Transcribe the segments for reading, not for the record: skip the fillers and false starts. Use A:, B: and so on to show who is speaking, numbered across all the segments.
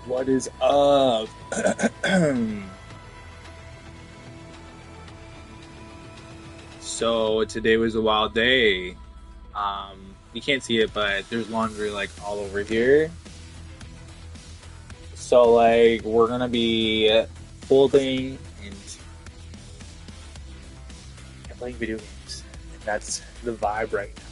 A: What is up? So today was a wild day. You can't see it, but there's laundry like all over here. So like we're gonna be folding and playing video games. And that's the vibe right now.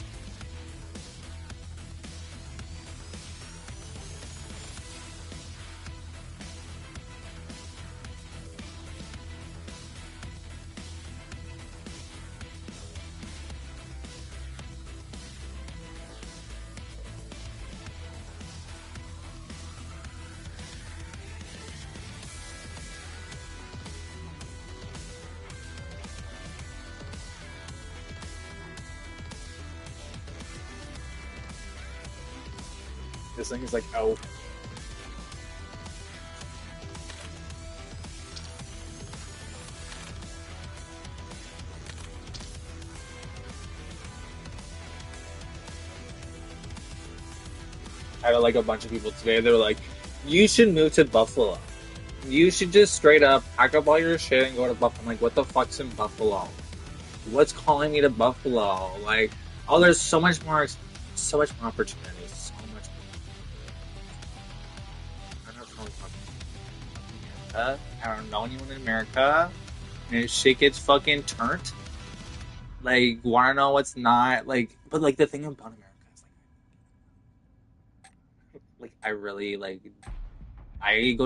A: This thing is like out. I had like a bunch of people today. They were like, "You should move to Buffalo. You should just straight up pack up all your shit and go to Buffalo." I'm like, "What the fuck's in Buffalo? What's calling me to Buffalo? Like, oh, there's so much more opportunities, so much more. I'm not from fucking America. I don't know anyone in America, and if shit gets fucking turned, like, wanna know what's not like? But like the thing about America is like I really like I go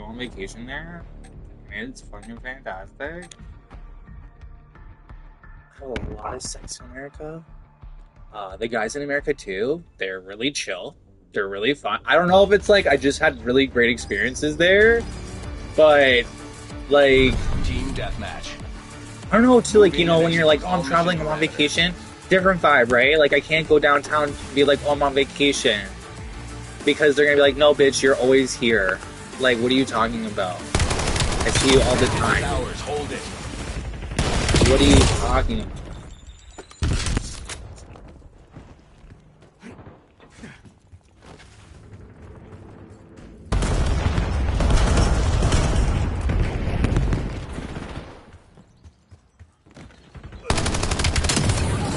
A: on vacation there, and it's fucking fantastic. I have a lot of sex in America. The guys in America too, they're really chill. They're really fun. I don't know if it's like I just had really great experiences there, but like
B: Team deathmatch.
A: I don't know too. Like when you're like, oh, I'm traveling, I'm on vacation. Different vibe, right? Like I can't go downtown and be like, oh, I'm on vacation, because they're gonna be like, no, bitch, you're always here. Like, what are you talking about? I see you all the time.
B: Towers, hold it.
A: What are you talking about?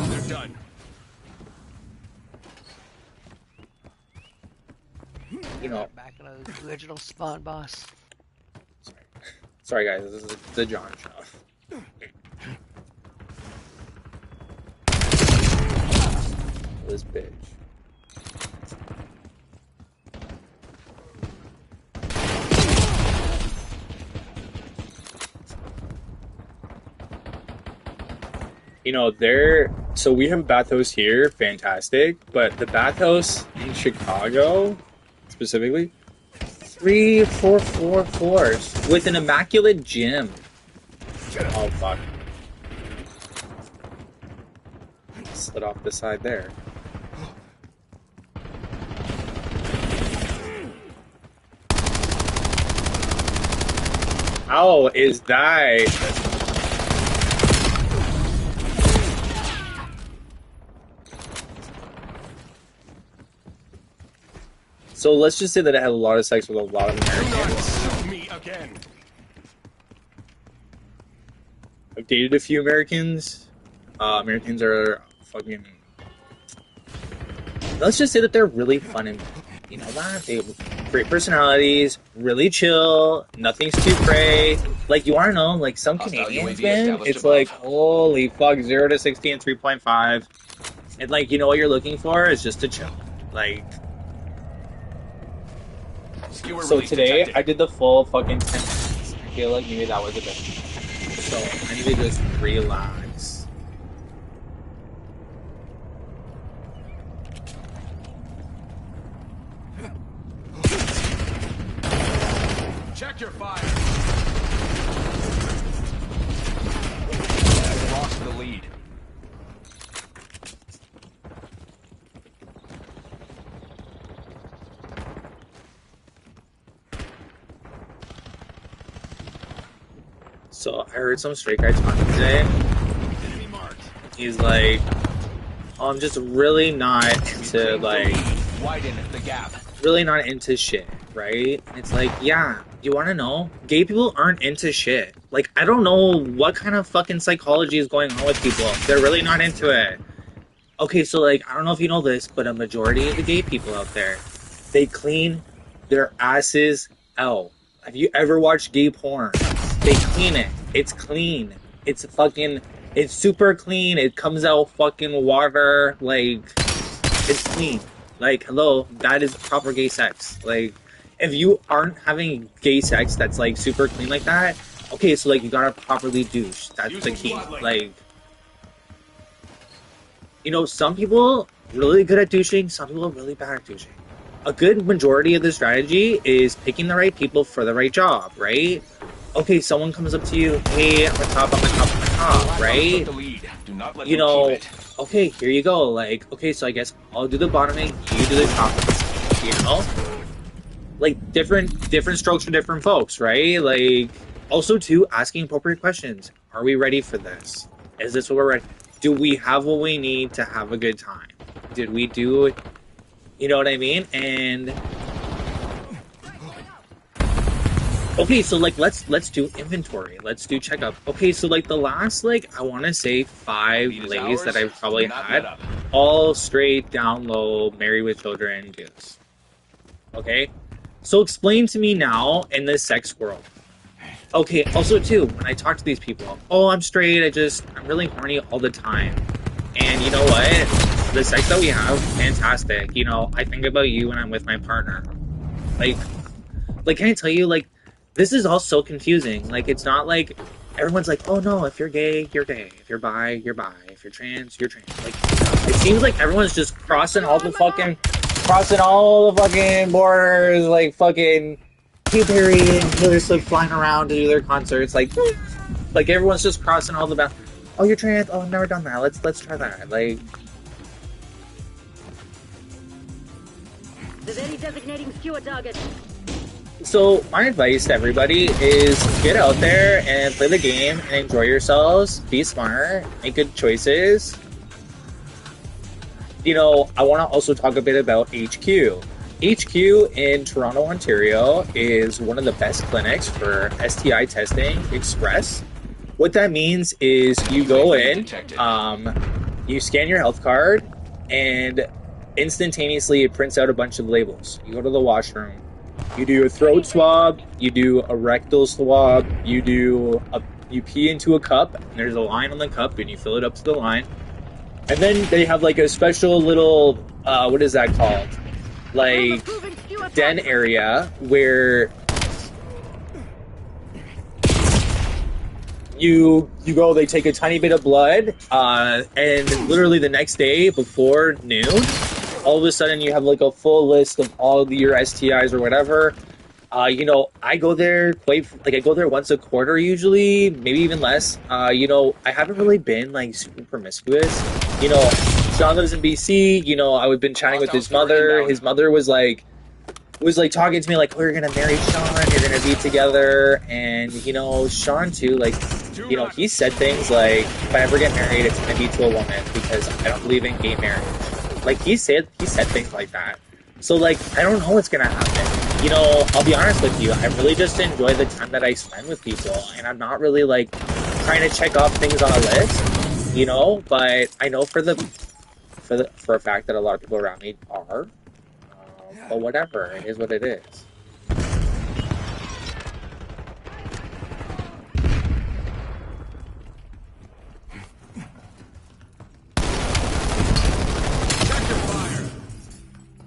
B: They're done.
C: Back in the original spawn, boss.
A: Sorry guys, this is the John show. This bitch. So we have a bathhouse here, fantastic, but the bathhouse in Chicago, specifically, 4 floors with an immaculate gym. Oh fuck. Slid off the side there. How is that? So let's just say that I had a lot of sex with a lot of Americans.
B: Me again.
A: I've dated a few Americans. Americans are fucking. Let's just say that they're really fun and they have great personalities, really chill, nothing's too cray. Like you want to know, like some Canadians, man, it's like holy fuck, 0 to 60 and 3.5, and like what you're looking for is just to chill, like. So today I did the full fucking 10 minutes. I feel like maybe that was a bit. So I need to just relax.
B: Check your fire. Lost the lead.
A: So I heard some straight guy talking today.
B: Enemy marked.
A: He's like, oh, I'm just really not into like
B: Widen the gap.
A: really not into shit. right? And it's like, yeah, you want to know? Gay people aren't into shit. Like, I don't know what kind of fucking psychology is going on with people. They're really not into it. Okay, so like, I don't know if you know this, but a majority of the gay people out there, they clean their asses out. Have you ever watched gay porn? They clean it. It's clean. It's super clean. It comes out fucking water. Like, it's clean. Like, hello, that is proper gay sex. Like, if you aren't having gay sex that's like super clean like that, okay, so like you gotta properly douche. That's the key. Like, you know, some people really good at douching, some people are really bad at douching. A good majority of the strategy is picking the right people for the right job, right? Okay, someone comes up to you, hey, I'm a top, right? You know, okay, here you go. Like, okay, so I guess I'll do the bottoming, you do the top, you know? Like, different strokes for different folks, right? Like, also, too, asking appropriate questions. Are we ready for this? Is this what we're ready? Do we have what we need to have a good time? Did we do it? You know what I mean? And okay, so like let's do inventory. Let's do checkup. Okay, so like the last like I want to say 5 lays that I've probably had, all straight down low, married with children dudes. Okay, so explain to me now in this sex world. Okay, also too, when I talk to these people, oh, I'm straight. I'm really horny all the time. And you know what? The sex that we have, fantastic. You know, I think about you when I'm with my partner. Like, can I tell you, like, this is all so confusing. Like, it's not like everyone's like, oh no, if you're gay, you're gay. If you're bi, you're bi. If you're trans, you're trans. Like, it seems like everyone's just crossing all the fucking borders, like fucking Katy Perry and Taylor Swift flying around to do their concerts. Like everyone's just crossing all the boundaries. Oh, you're trans. Oh, I've never done that. Let's try that. Like.
D: Designating skewer target.
A: So my advice to everybody is get out there and play the game and enjoy yourselves. Be smart, make good choices. You know, I want to also talk a bit about HQ. HQ in Toronto, Ontario is one of the best clinics for STI testing express. What that means is you go in, you scan your health card, and instantaneously it prints out a bunch of labels. You go to the washroom, you do a throat swab, you do a rectal swab, you pee into a cup, and there's a line on the cup, and you fill it up to the line. And then they have like a special little, what is that called? Like, den area where you go, they take a tiny bit of blood, and literally the next day before noon, all of a sudden you have like a full list of all of your STIs or whatever. You know, I go there I go there once a quarter usually, maybe even less. You know, I haven't really been like super promiscuous. You know, Sean lives in BC. You know, I've been chatting with his mother. His mother was like talking to me like, oh, you're gonna marry Sean, you're gonna be together. And you know, Sean too, like, you know, he said things like, if I ever get married, it's gonna be to a woman because I don't believe in gay marriage. Like, he said things like that. So like, I don't know what's gonna happen. You know, I'll be honest with you, I really just enjoy the time that I spend with people, and I'm not really like trying to check off things on a list, you know, but I know for a fact that a lot of people around me are. But whatever, it is what it is.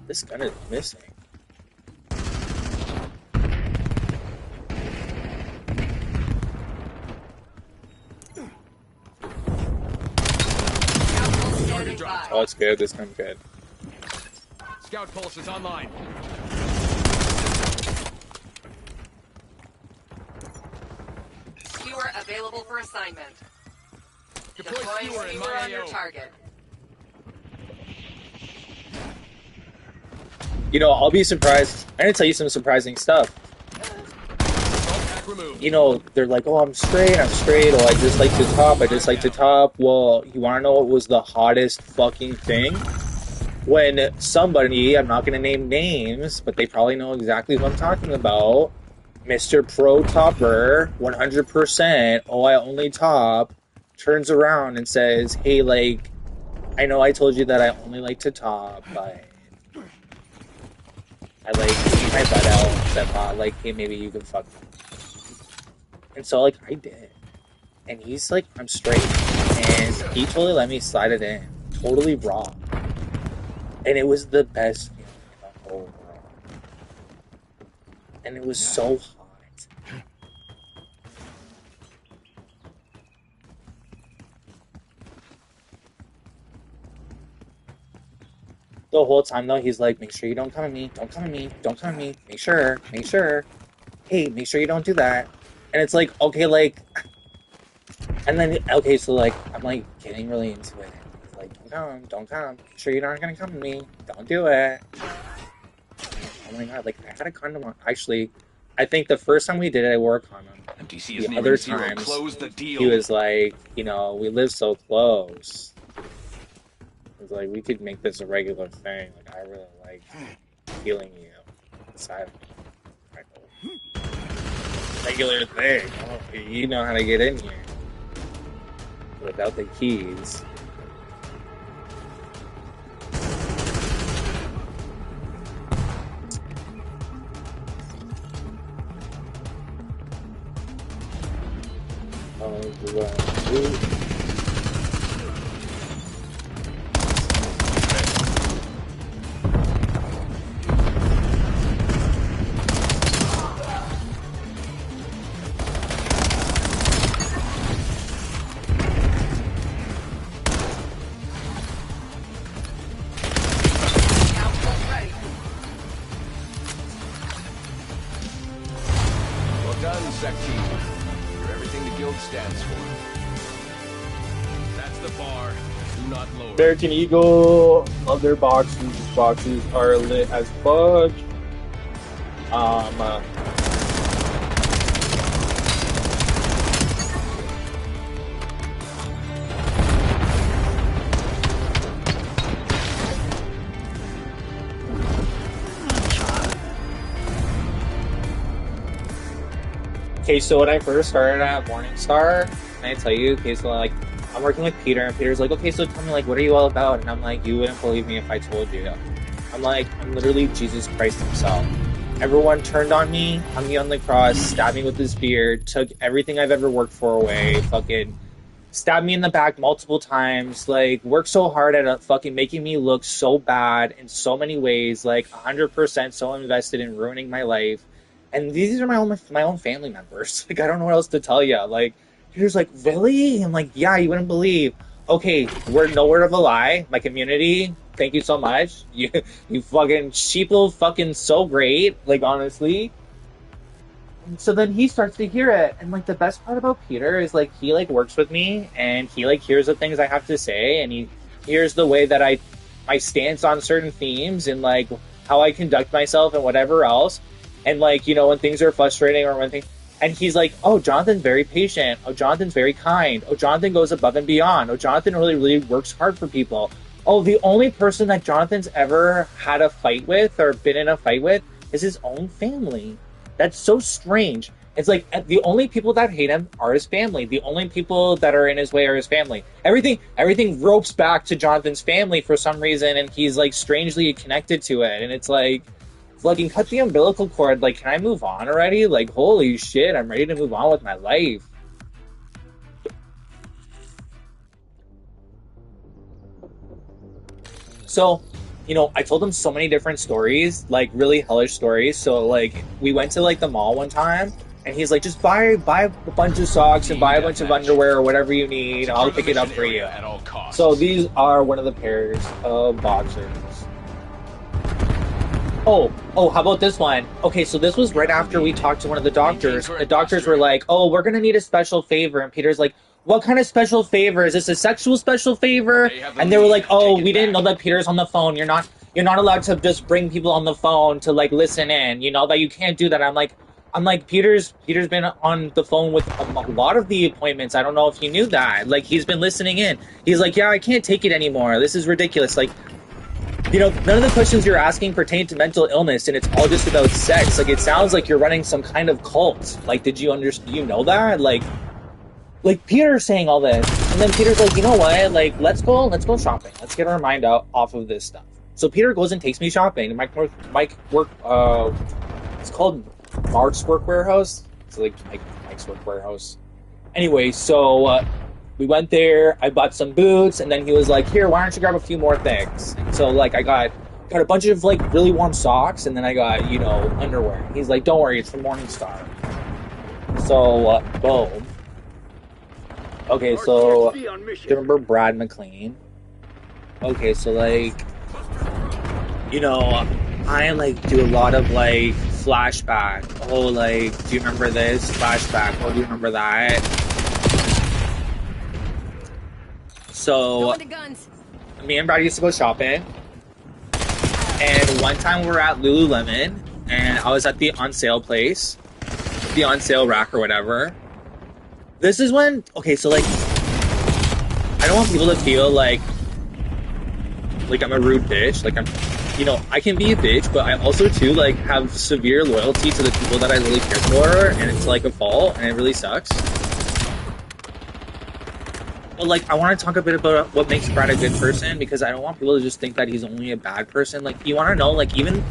A: This gun is missing. Oh, it's good. This gun's good.
B: Scout pulse is online.
E: Skewer available for assignment.
B: Deploy
E: Deploying
B: skewer in
E: skewer
B: my
E: on your
B: AO.
E: target.
A: You know, I'll be surprised. I'm gonna tell you some surprising stuff. You know, they're like, oh, I'm straight. Oh, I just like to top. Well, you wanna know what was the hottest fucking thing? when somebody, I'm not going to name names, but they probably know exactly who I'm talking about, Mr. Pro Topper, 100%, oh, I only top, turns around and says, hey, like, I know I told you that I only like to top, but I, like, keep my butt out and said, like, hey, maybe you can fuck me. And so, like, I did. And he's like, I'm straight. And he totally let me slide it in. Totally raw. And it was the best feeling in the whole world. And it was so hot. The whole time, though, he's like, make sure you don't come at me. Don't come at me. Don't come at me. Make sure. Make sure. Hey, make sure you don't do that. And it's like, okay, like... And then, okay, so, like, I'm, like, getting really into it. He's like, don't come. Make sure you're not gonna come at me. Don't do it. Oh my god, like, I had a condom on. Actually, I think the first time we did it, I wore a condom.
B: MTC is
A: the other
B: zero.
A: times,
B: Close the deal.
A: he was like, you know, we live so close. He was like, we could make this a regular thing. Like, I really like feeling you inside of me. Regular thing. Oh, you know how to get in here. Without the keys.
B: Well done, Sec Team. You're everything the guild stands for. That's the bar. Do not lower.
E: American Eagle, love their boxes. These boxes are lit as fuck.
A: Okay, so when I first started at Morningstar, can I tell you, okay, so like, I'm working with Peter, and Peter's like, okay, so tell me, like, what are you all about? And I'm like, you wouldn't believe me if I told you. I'm like, I'm literally Jesus Christ himself. Everyone turned on me, hung me on the cross, stabbed me with his spear, took everything I've ever worked for away, fucking stabbed me in the back multiple times, like, worked so hard at fucking making me look so bad in so many ways, like, 100% so invested in ruining my life. And these are my own family members. Like, I don't know what else to tell you. Like, Peter's like, really? I'm like, yeah, you wouldn't believe. Okay, we're no word of a lie. My community, thank you so much. You fucking sheeple fucking so great. Like, honestly. And so then he starts to hear it. And, like, the best part about Peter is, like, he, like, works with me. And he, like, hears the things I have to say. And he hears the way that my stance on certain themes. And, like, how I conduct myself and whatever else. And, like, you know, when things are frustrating or when things... And he's like, oh, Jonathan's very patient. Oh, Jonathan's very kind. Oh, Jonathan goes above and beyond. Oh, Jonathan really, really works hard for people. Oh, the only person that Jonathan's ever had a fight with or been in a fight with is his own family. That's so strange. It's like, the only people that hate him are his family. The only people that are in his way are his family. Everything ropes back to Jonathan's family for some reason, and he's, like, strangely connected to it. And it's like... Fucking cut the umbilical cord. Like, can I move on already? Like, holy shit, I'm ready to move on with my life. So, you know, I told him so many different stories, like, really hellish stories. So, like, we went to, like, the mall one time, and he's like, just buy a bunch of socks and buy a bunch of underwear or whatever you need. I'll pick it up for you. So these are one of the pairs of boxers. Oh, how about this one? Okay, so this was right after we talked to one of the doctors. The doctors were like, oh, we're going to need a special favor. And Peter's like, what kind of special favor? Is this a sexual special favor? And they were like, oh, we didn't know that Peter's on the phone. You're not allowed to just bring people on the phone to, like, listen in. You know, that you can't do that. I'm like, Peter's been on the phone with a lot of the appointments. I don't know if you knew that. Like, he's been listening in. He's like, yeah, I can't take it anymore. This is ridiculous. Like, You know, none of the questions you're asking pertain to mental illness, and it's all just about sex. Like, it sounds like you're running some kind of cult. Like, did you understand? You know that? Like Peter's saying all this, and then Peter's like, you know what? Like, let's go shopping. Let's get our mind out off of this stuff. So Peter goes and takes me shopping. It's called Mark's Work Warehouse. It's like Mike's Work Warehouse. Anyway, so we went there. I bought some boots, and then he was like, "Here, why don't you grab a few more things?" So like, I got a bunch of like really warm socks, and then I got underwear. He's like, "Don't worry, it's from Morningstar." So boom. Okay, so do you remember Brad McLean? Okay, so like, I like do a lot of like flashback. Oh, like, do you remember this? Flashback. Oh, do you remember that? So, me and Brad used to go shopping. And one time we were at Lululemon, and I was at the on sale place, the on sale rack or whatever. This is when, okay, so like, I don't want people to feel like I'm a rude bitch. Like, I can be a bitch, but I also too like have severe loyalty to the people that I really care for, and it's like a fault, and it really sucks. But like, I want to talk a bit about what makes Brad a good person, because I don't want people to just think that he's only a bad person. Like, you want to know, like, even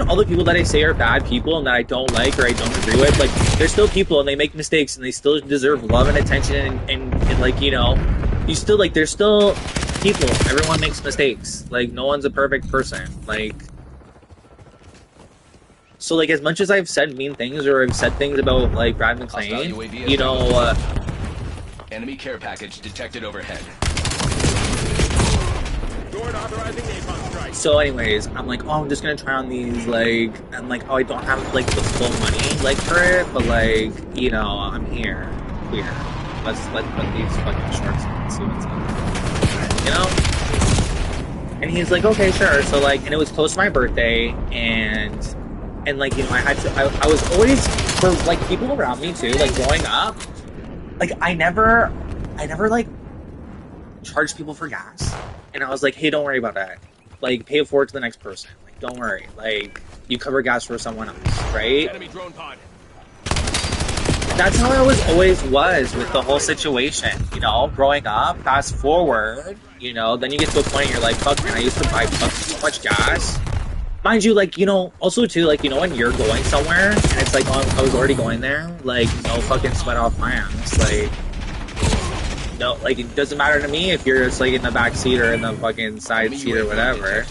A: all the people that I say are bad people and that I don't like or I don't agree with, like, they're still people and they make mistakes and they still deserve love and attention and like, you still, like, they're still people. Everyone makes mistakes. Like, no one's a perfect person. Like, so, like, as much as I've said mean things or I've said things about, like, Brad McLean,
B: enemy care package detected overhead.
A: So anyways, I'm like, oh, I'm just gonna try on these, like, I'm like, oh, I don't have, like, the full money, like, for it, but, like, I'm here. Let's put these fucking shorts on and see what's up. And he's like, okay, sure. So, like, and it was close to my birthday, and like, I was always, for, like, people around me, too, like, growing up, like, I never, like, charged people for gas. And I was like, hey, don't worry about that. Like, pay it forward to the next person. Like, don't worry. Like, you cover gas for someone else, right?
B: Enemy drone pod.
A: That's how I always was with the whole situation, growing up. Fast forward, then you get to a point you're like, fuck, man, I used to buy so much gas. Mind you, like, also too, like, when you're going somewhere and it's like, oh, I was already going there, like, no fucking sweat off my ass. Like, no, like, it doesn't matter to me if you're just, like, in the back seat or in the fucking side seat or whatever.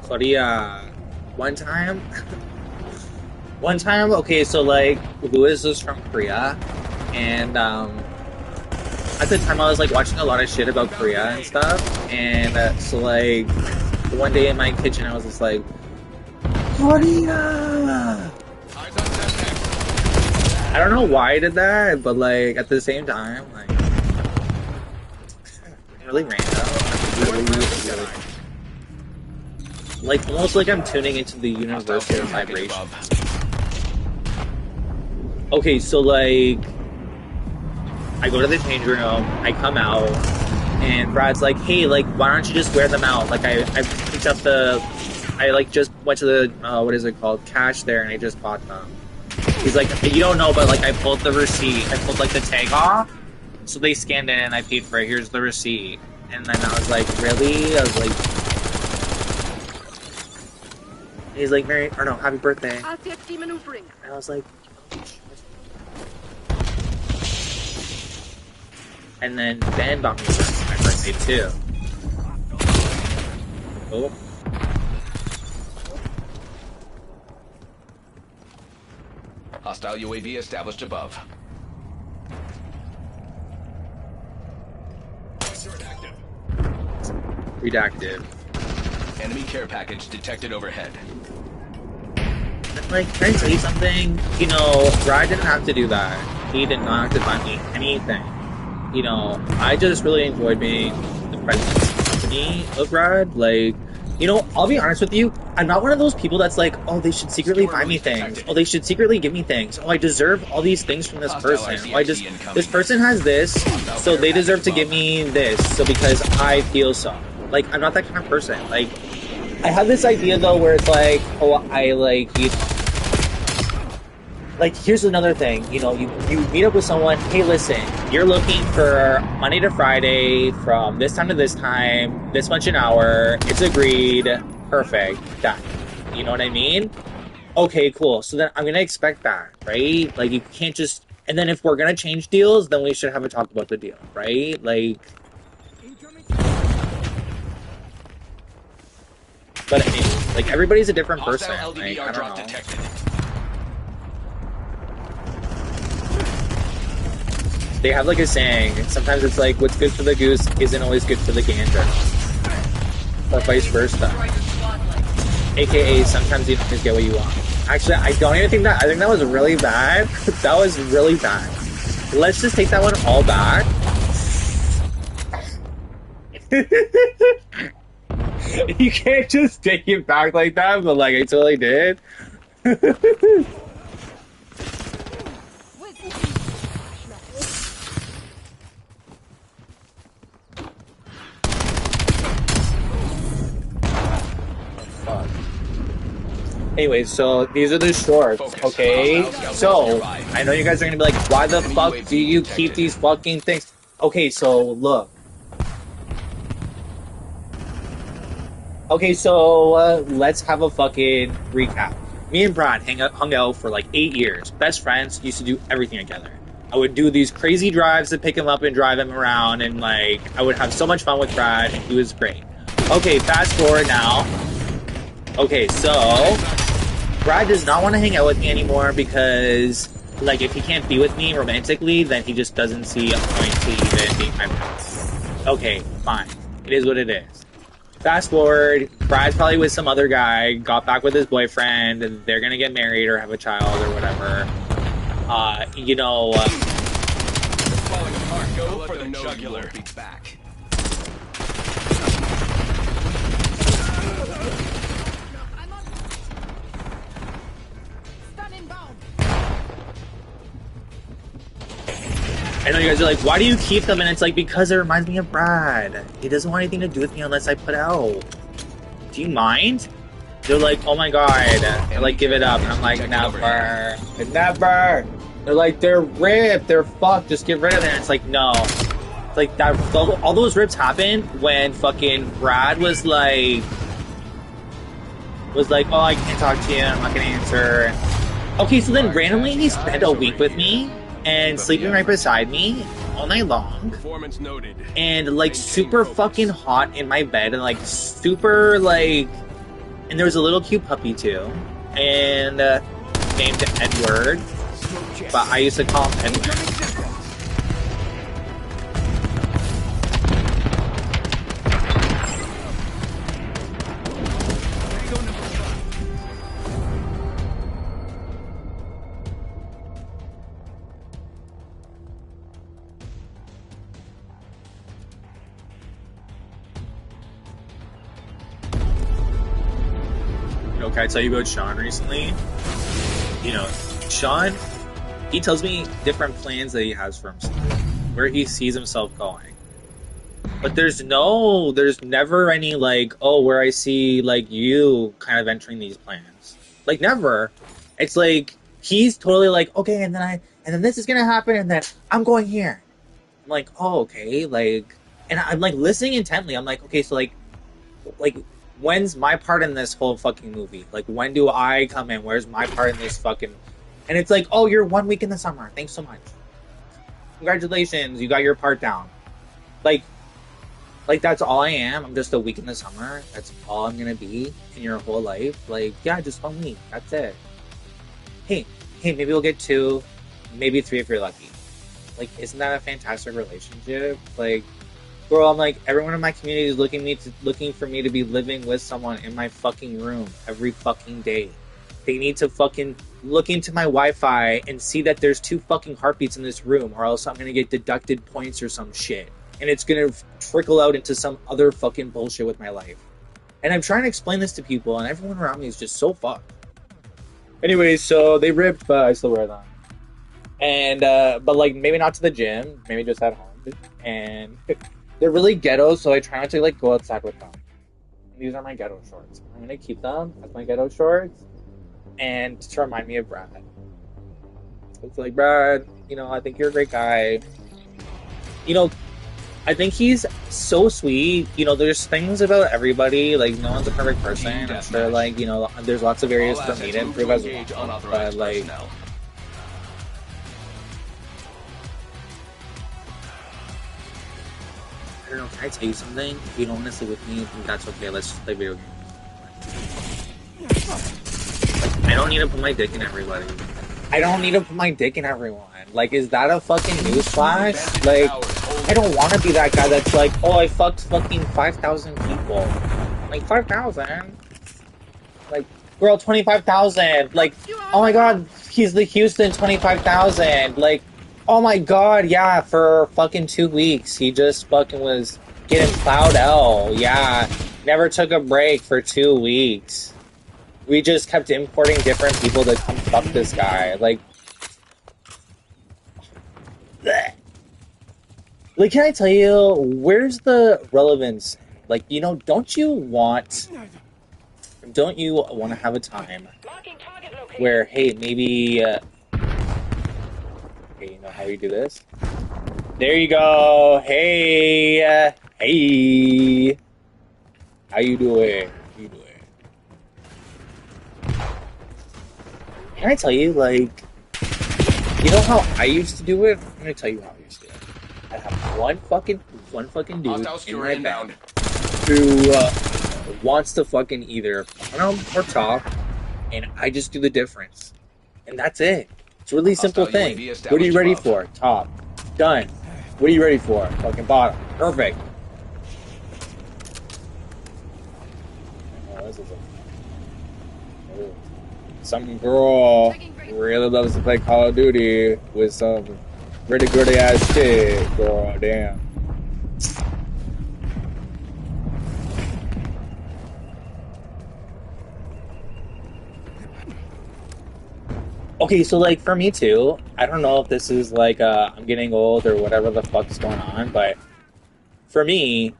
A: Claudia, one time, okay, so, like, Louis was from Korea, and, at the time I was, like, watching a lot of shit about Korea and stuff, and, so, like, one day in my kitchen I was just like, Claudia! I don't know why I did that, but, like, at the same time, like, really random, really like, almost like I'm tuning into the universal vibration. Okay, so, like, I go to the change room, I come out, and Brad's like, hey, like, why don't you just wear them out? Like, I picked up I, like, just went to the, what is it called, cash there, and I just bought them. He's like, you don't know, but, like, I pulled the receipt, I pulled, like, the tag off, so they scanned it, and I paid for it, here's the receipt. And then I was like, really? I was like, he's like, happy birthday. And I was like, and then Ben bought me my birthday too. Oh.
B: Hostile UAV established above.
A: Redacted.
B: Enemy care package detected overhead.
A: Like, can I tell you something? Brad didn't have to do that. He did not have to buy me anything. I just really enjoyed being the president of the company. me of Brad. Like, you know, I'll be honest with you. I'm not one of those people that's like, oh, they should secretly buy me things. Oh, they should secretly give me things. Oh, I deserve all these things from this person. Oh, this person has this, so they deserve to give me this. So because I feel so. Like, I'm not that kind of person. Like, I have this idea though where it's like, oh, I like you. Like, here's another thing, you know, you meet up with someone, hey, listen, you're looking for Monday to Friday from this time to this time, this much an hour, it's agreed, perfect, done. You know what I mean? Okay, cool. So then I'm going to expect that, right? Like, you can't just, and then if we're going to change deals, then we should have a talk about the deal, right? Like, but I mean, like, everybody's a different person. Like, I don't know. They have like a saying, sometimes it's like, what's good for the goose isn't always good for the gander. Or vice versa. AKA, sometimes you don't just get what you want. Actually, I don't even think that, I think that was really bad. That was really bad. Let's just take that one all back. You can't just take it back like that, but like, I totally did. Anyways, so these are the shorts, okay? So, I know you guys are gonna be like, why the fuck do you keep these fucking things? Okay, so, look. Okay, so, let's have a fucking recap. Me and Brad hung out for like 8 years. Best friends, used to do everything together. I would do these crazy drives to pick him up and drive him around, and like, I would have so much fun with Brad, and he was great. Okay, fast forward now. Okay, so Brad does not want to hang out with me anymore because, like, if he can't be with me romantically, then he just doesn't see a point to even being my friend. Okay, fine. It is what it is. Fast forward, Brad's probably with some other guy, got back with his boyfriend, and they're gonna get married or have a child or whatever. You know,
B: falling apart. Go for the jugular. Be back.
A: I know you guys are like, why do you keep them? And it's like, because it reminds me of Brad. He doesn't want anything to do with me unless I put out. Do you mind? They're like, oh my god. They're like, give it up. And I'm like, never. Never. They're like, they're ripped. They're fucked. Just get rid of it. And it's like, no. It's like, that. All those rips happened when fucking Brad was like, oh, I can't talk to you. I'm not going to answer. Okay, so then randomly he spent a week with me. And sleeping right beside me all night long, and like super fucking hot in my bed, and like super like, and there was a little cute puppy too, and named Edward, but I used to call him Edward. Can I tell you about Sean recently? You know, Sean, he tells me different plans that he has for himself, where he sees himself going. But there's never any like, oh, where I see like you kind of entering these plans. Like never. It's like he's totally like, okay, and then this is gonna happen, and then I'm going here. I'm like, oh, okay, like, and I'm like listening intently. I'm like, okay, so like. When's my part in this whole fucking movie? Like, when do I come in? Where's my part in this fucking... And it's like, oh, you're 1 week in the summer. Thanks so much. Congratulations, you got your part down. Like, that's all I am. I'm just a week in the summer. That's all I'm gonna be in your whole life. Like, yeah, just 1 week. That's it. Hey, maybe we'll get 2, maybe 3 if you're lucky. Like, isn't that a fantastic relationship? Like... Bro, I'm like, everyone in my community is looking for me to be living with someone in my fucking room every fucking day. They need to fucking look into my Wi-Fi and see that there's 2 fucking heartbeats in this room, or else I'm gonna get deducted points or some shit. and it's gonna trickle out into some other fucking bullshit with my life. And I'm trying to explain this to people, and everyone around me is just so fucked. Anyways, so they rip, but I still wear them. And, but like, maybe not to the gym, maybe just at home. And they're really ghetto, so I try not to like go outside with them. And these are my ghetto shorts. I'm gonna keep them as my ghetto shorts, and to remind me of Brad. It's like, Brad, you know, I think you're a great guy. You know, I think he's so sweet. You know, there's things about everybody. Like, no one's a perfect person. I'm sure, like, you know, there's lots of areas for me to improve as well. But, like, I don't know, can I tell you something? If you don't want to stay with me, that's okay. Let's just play video games. Like, I don't need to put my dick in everybody. I don't need to put my dick in everyone. Like, is that a fucking newsflash? Like, I don't want to be that guy that's like, oh, I fucked fucking 5,000 people. Like, 5,000? Like, girl, 25,000. Like, oh my god, he's the Houston 25,000. Like, oh my god, yeah, for fucking 2 weeks, he just fucking was getting plowed out. Yeah, never took a break for 2 weeks. We just kept importing different people to come fuck this guy. Like, bleh. Like, can I tell you, where's the relevance? Like, you know, don't you want to have a time where, hey, maybe, okay, you know how you do this? There you go. Hey, hey, how you doing? Can I tell you, like, you know how I used to do it? I'm gonna tell you how I used to do it. I have one fucking dude in my band who wants to fucking either bottom or top, and I just do the difference, and that's it. It's a really simple thing. What are you ready for? Top. Done. What are you ready for? Fucking bottom. Perfect. Oh, this is some girl really loves to play Call of Duty with some pretty gritty ass shit, girl. Damn. Okay, so like for me too, I don't know if this is like I'm getting old or whatever the fuck's going on, but for me,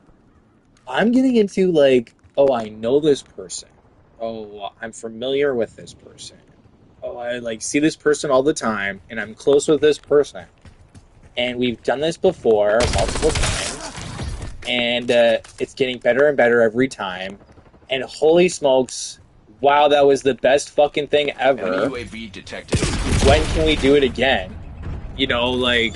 A: I'm getting into like, oh, I know this person. Oh, I'm familiar with this person. Oh, I like see this person all the time, and I'm close with this person. And we've done this before multiple times, and it's getting better and better every time. And holy smokes, wow, that was the best fucking thing ever.
B: UAV detected.
A: When can we do it again? You know, like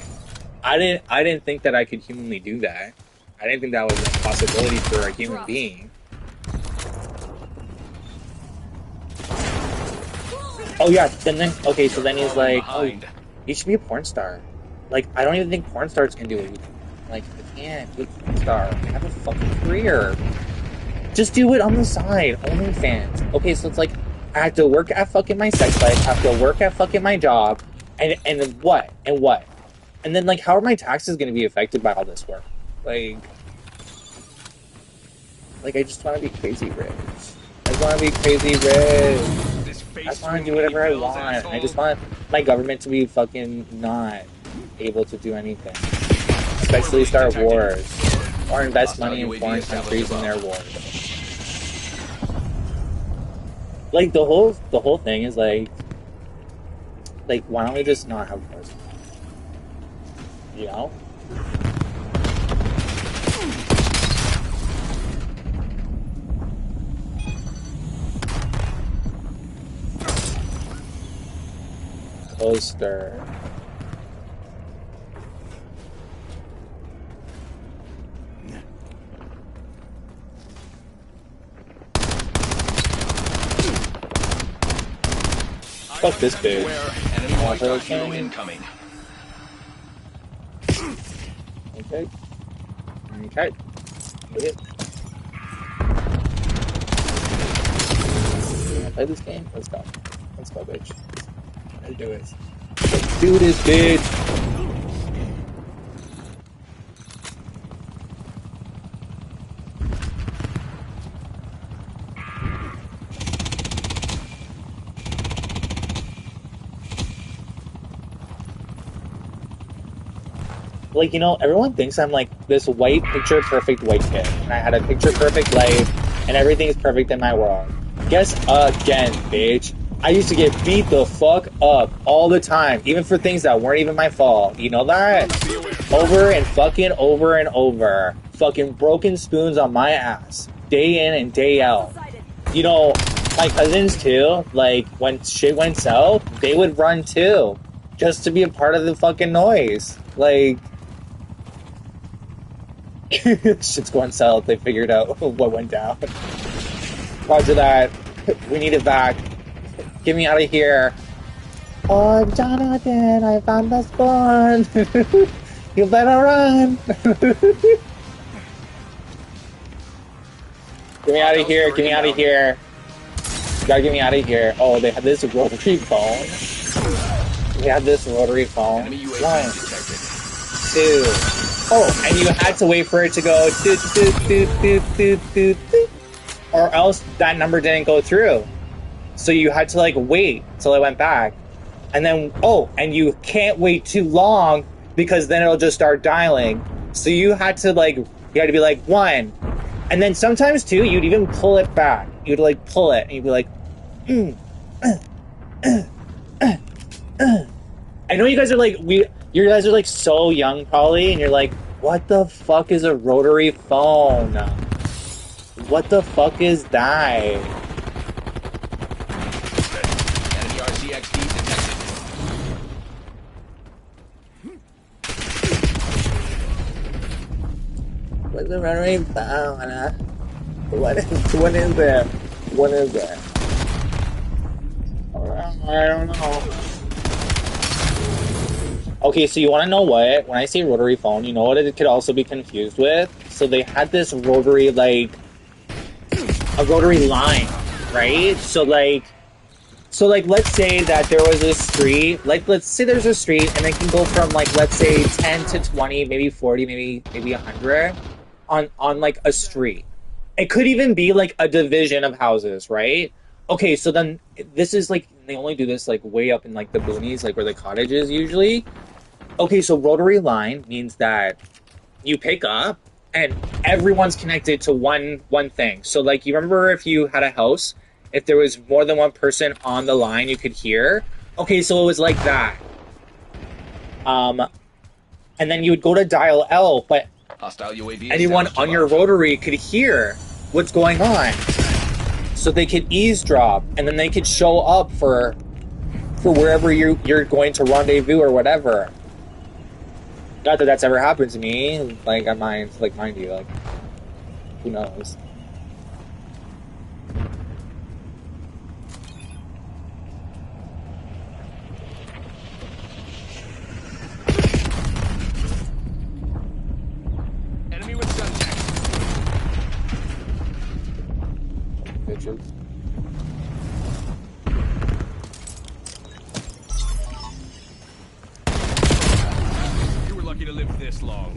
A: I didn't think that I could humanly do that. I didn't think that was a possibility for a human being. Oh yeah, and then okay, so then he's like, oh, he should be a porn star. Like, I don't even think porn stars can do it. Like, I can't be a porn star. Have a fucking career. Just do it on the side. OnlyFans. Okay, so it's like, I have to work at fucking my sex life, I have to work at fucking my job, and what? And what? And then, like, how are my taxes going to be affected by all this work? Like, I just want to be crazy rich. I just want to be crazy rich. I just want to do whatever I want. I just want my government to be fucking not able to do anything. Especially start wars. Or invest money in foreign countries in their wars. Like, the whole thing is like, why don't we just not have wars? You know? Poster. Fuck this bitch.
B: Incoming.
A: Okay. Okay. Okay. You wanna play this game? Let's go. Let's go, bitch. Let's do it. Let's do this, bitch. like, you know, everyone thinks I'm like this white picture perfect white kid, and I had a picture perfect life, and everything is perfect in my world. Guess again, bitch. I used to get beat the fuck up all the time, even for things that weren't even my fault. You know that? Over and fucking over and over. Fucking broken spoons on my ass. Day in and day out. You know, my cousins too, like, when shit went south, they would run too. Just to be a part of the fucking noise. Like, shit's going south. They figured out what went down. Roger that. We need it back. Get me out of here. Oh, Jonathan, I found the spawn. You better run. Get me out of here. Get me out of here. You gotta get me out of here. Oh, they had this rotary phone. They had this rotary phone. 1, 2. Oh, and you had to wait for it to go doot, doot, doot, doot, doot, doot, doot, or else that number didn't go through. So you had to like wait till it went back. And then, oh, and you can't wait too long because then it'll just start dialing. So you had to be like 1. And then sometimes too, you'd even pull it back. You'd like pull it and you'd be like, I know you guys are like, you guys are like so young probably, and you're like, what the fuck is a rotary phone? What the fuck is that?
B: Enemy RCXD detected.
A: What's a rotary phone? What is that? What is that? I don't know. Okay, so you want to know what? When I say rotary phone, you know what it could also be confused with? So they had this rotary, like, a rotary line, right? So let's say that there was a street, like, let's say there's a street, and it can go from, like, let's say 10 to 20, maybe 40, maybe 100 on like, a street. It could even be, like, a division of houses, right? Okay, so then this is, like, they only do this, like, way up in, like, the boonies, like, where the cottage is usually. Okay, so rotary line means that you pick up and everyone's connected to one thing. So, like, you remember if you had a house, if there was more than one person on the line you could hear? Okay, so it was like that. And then you would go to dial L, but
B: Hostile UAV
A: anyone on your rotary could hear what's going on. So they could eavesdrop, and then they could show up for wherever you're going to rendezvous or whatever. Not that that's ever happened to me. Like, mind you, like, who knows?
B: Enemy with sunset.
A: Bitches.
B: You were lucky to live this long.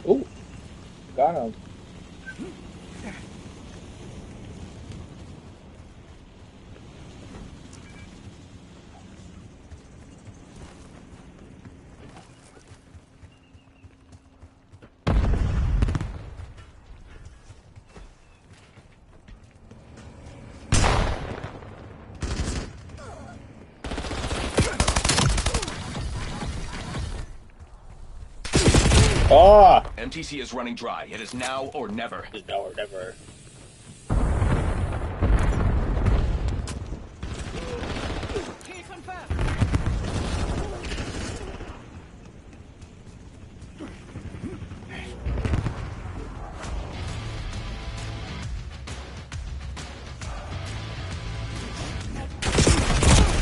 A: Ooh, got him. Oh!
B: MTC is running dry. It is now or never.
A: It's now or never.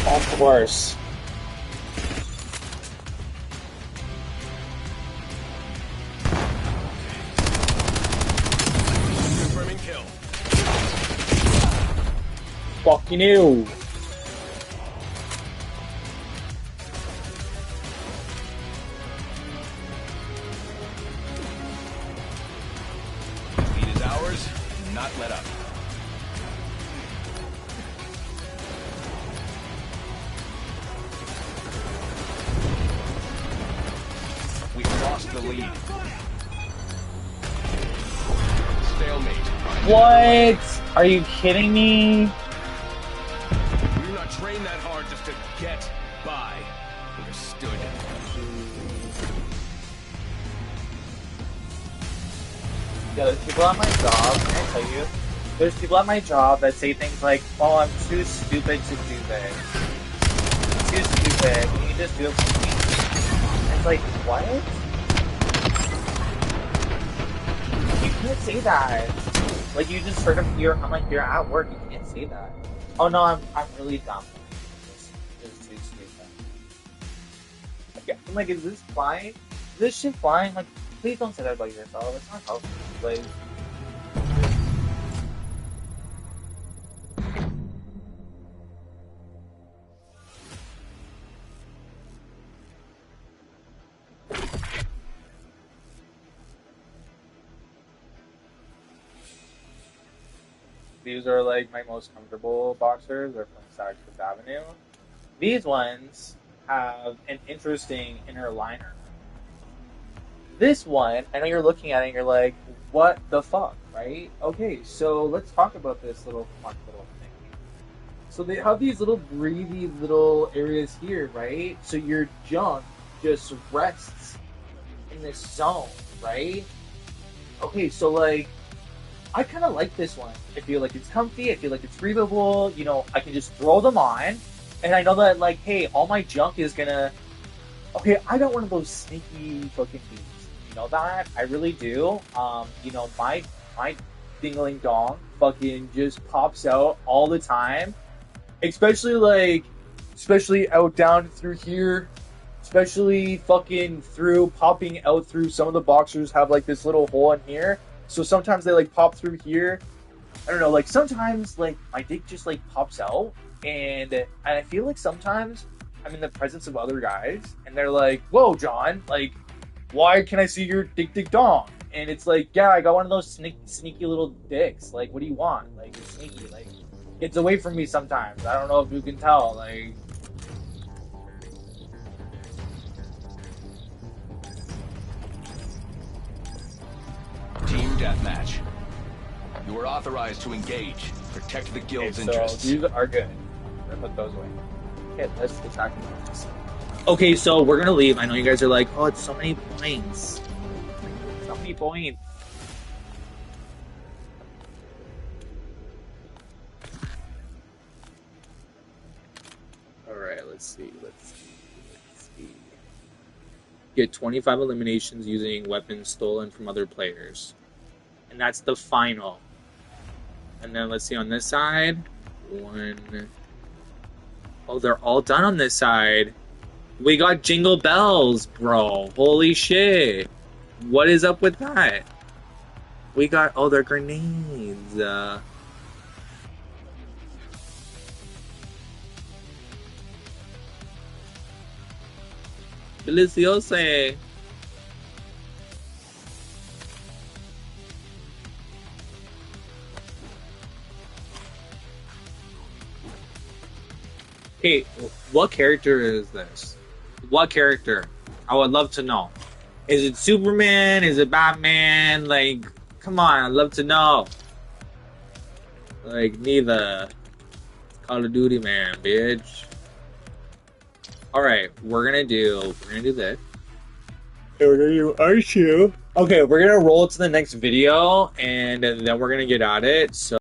A: Of course.
B: Confirming kill.
A: Fucking you.
B: not let up. We lost the lead. Stalemate.
A: What? Are you kidding me?
B: You're not trained that hard just to get by. Understood.
A: Yeah, there's people at my job, can I tell you? There's people at my job that say things like, oh, I'm too stupid to do this. Too stupid. Can you just do it for me? And it's like, what? You can't say that. Like, you just heard of I'm like, you're at work, you can't say that. Oh no, I'm really dumb. It's too stupid. Okay, I'm like, is this flying? Is this shit flying? Like, please don't say that about yourself. It's not healthy. Like, these are like my most comfortable boxers. They're from Saks Fifth Avenue. These ones have an interesting inner liner. This one, I know you're looking at it and you're like, what the fuck, right? Okay, so let's talk about this little fun little thing. So they have these little breathy little areas here, right? So your junk just rests in this zone, right? Okay, so like, I kind of like this one. I feel like it's comfy, I feel like it's breathable, you know, I can just throw them on, and I know that like, hey, all my junk is gonna... Okay, I got one of those sneaky fucking beats. You know that? I really do. You know, my dingling dong fucking just pops out all the time. Especially out down through here. Especially fucking popping out through, some of the boxers have like this little hole in here. So sometimes they like pop through here. I don't know, like sometimes like my dick just like pops out. And I feel like sometimes I'm in the presence of other guys and they're like, whoa, John, like, why can I see your dick dong? And it's like, yeah, I got one of those sneaky little dicks. Like, what do you want? Like, it's sneaky. Like, it's away from me sometimes. I don't know if you can tell. Like,
B: Team deathmatch. You are authorized to engage. Protect the guild's
A: okay, so
B: interests.
A: these are good. I'm gonna put those away. Okay, let's attack them. Okay, so we're gonna leave. I know you guys are like, oh, it's so many points. So many points. Alright, let's see. Get 25 eliminations using weapons stolen from other players. And that's the final. And then let's see on this side. Oh, they're all done on this side. We got jingle bells, bro. Holy shit. What is up with that? We got, oh, they're grenades. Delicioso. Hey, what character is this? What character? I would love to know. Is it Superman? Is it Batman? Like, come on, I'd love to know. Like, neither. Call of Duty, man, bitch. Alright, we're gonna do this. Okay, we're gonna do R2. Okay, we're gonna roll to the next video, and then we're gonna get at it, so